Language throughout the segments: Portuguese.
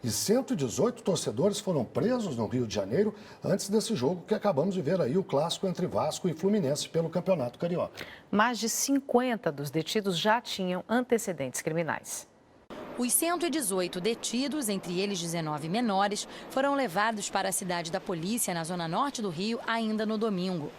E 118 torcedores foram presos no Rio de Janeiro antes desse jogo que acabamos de ver aí, o clássico entre Vasco e Fluminense pelo Campeonato Carioca. Mais de 50 dos detidos já tinham antecedentes criminais. Os 118 detidos, entre eles 19 menores, foram levados para a cidade da polícia, na zona norte do Rio, ainda no domingo.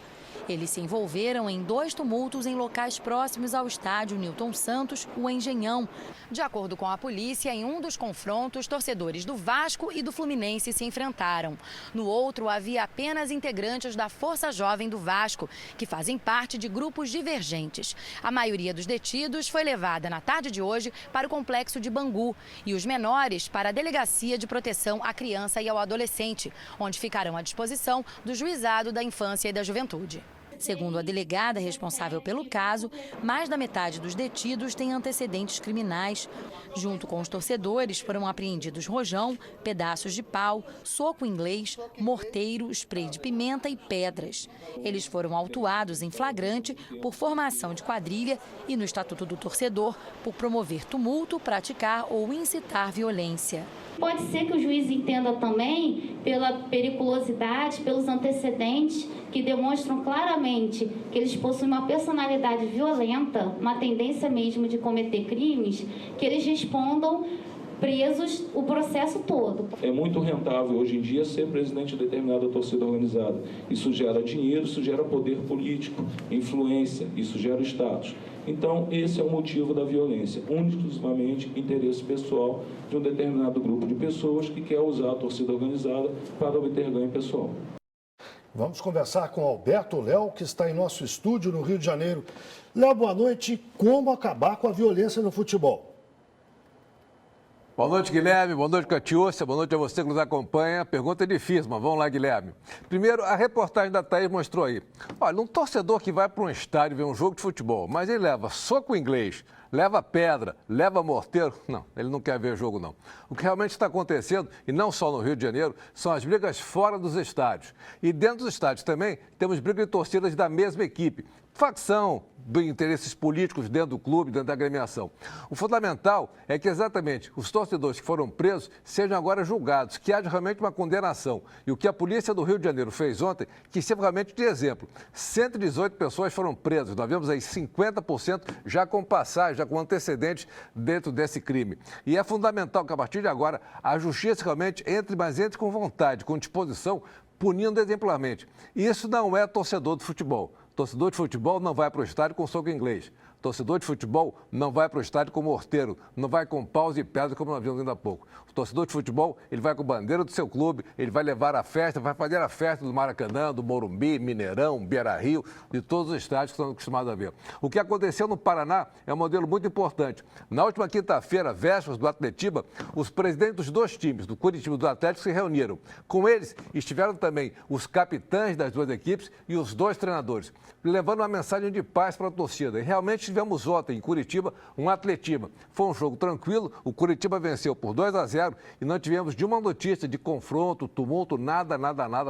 Eles se envolveram em 2 tumultos em locais próximos ao estádio Newton Santos, o Engenhão. De acordo com a polícia, em um dos confrontos, torcedores do Vasco e do Fluminense se enfrentaram. No outro, havia apenas integrantes da Força Jovem do Vasco, que fazem parte de grupos divergentes. A maioria dos detidos foi levada na tarde de hoje para o complexo de Bangu e os menores para a Delegacia de Proteção à Criança e ao Adolescente, onde ficarão à disposição do Juizado da Infância e da Juventude. Segundo a delegada responsável pelo caso, mais da metade dos detidos tem antecedentes criminais. Junto com os torcedores, foram apreendidos rojão, pedaços de pau, soco inglês, morteiro, spray de pimenta e pedras. Eles foram autuados em flagrante por formação de quadrilha e, no Estatuto do Torcedor, por promover tumulto, praticar ou incitar violência. Pode ser que o juiz entenda também pela periculosidade, pelos antecedentes que demonstram claramente que eles possuem uma personalidade violenta, uma tendência mesmo de cometer crimes, que eles respondam presos o processo todo. É muito rentável hoje em dia ser presidente de determinada torcida organizada. Isso gera dinheiro, isso gera poder político, influência, isso gera status. Então, esse é o motivo da violência, exclusivamente interesse pessoal de um determinado grupo de pessoas que quer usar a torcida organizada para obter ganho pessoal. Vamos conversar com Alberto Léo, que está em nosso estúdio no Rio de Janeiro. Léo, boa noite. Como acabar com a violência no futebol? Boa noite, Guilherme. Boa noite, Catiúcia. Boa noite a você que nos acompanha. A pergunta é difícil, mas vamos lá, Guilherme. Primeiro, a reportagem da Thaís mostrou aí. Olha, um torcedor que vai para um estádio ver um jogo de futebol, mas ele leva soco inglês, leva pedra, leva morteiro. Não, ele não quer ver jogo, não. O que realmente está acontecendo, e não só no Rio de Janeiro, são as brigas fora dos estádios. E dentro dos estádios também temos brigas de torcidas da mesma equipe. Facção, de interesses políticos dentro do clube, dentro da agremiação. O fundamental é que exatamente os torcedores que foram presos sejam agora julgados, que haja realmente uma condenação. E o que a polícia do Rio de Janeiro fez ontem, que serve realmente de exemplo. 118 pessoas foram presas, nós vemos aí 50% já com passagem, já com antecedentes dentro desse crime. E é fundamental que a partir de agora a justiça realmente entre, mas entre com vontade, com disposição, punindo exemplarmente. E isso não é torcedor de futebol. Torcedor de futebol não vai para o estádio com soco inglês. Torcedor de futebol não vai para o estádio com morteiro, não vai com paus e pedras, como nós vimos ainda há pouco. O torcedor de futebol, ele vai com a bandeira do seu clube, ele vai levar a festa, vai fazer a festa do Maracanã, do Morumbi, Mineirão, Beira-Rio, de todos os estádios que estão acostumados a ver. O que aconteceu no Paraná é um modelo muito importante. Na última quinta-feira, vésperas do Atletiba, os presidentes dos 2 times, do Curitiba e do Atlético, se reuniram. Com eles estiveram também os capitães das 2 equipes e os 2 treinadores, levando uma mensagem de paz para a torcida. E realmente tivemos ontem em Curitiba um Atletiba. Foi um jogo tranquilo, o Curitiba venceu por 2-0 e não tivemos nenhuma notícia de confronto, tumulto, nada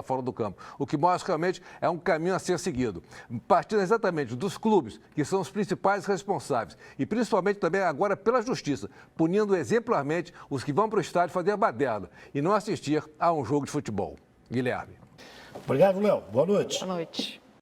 fora do campo. O que mostra realmente é um caminho a ser seguido. Partindo exatamente dos clubes, que são os principais responsáveis, e principalmente também agora pela justiça, punindo exemplarmente os que vão para o estádio fazer baderna e não assistir a um jogo de futebol. Guilherme. Obrigado, Léo. Boa noite. Boa noite.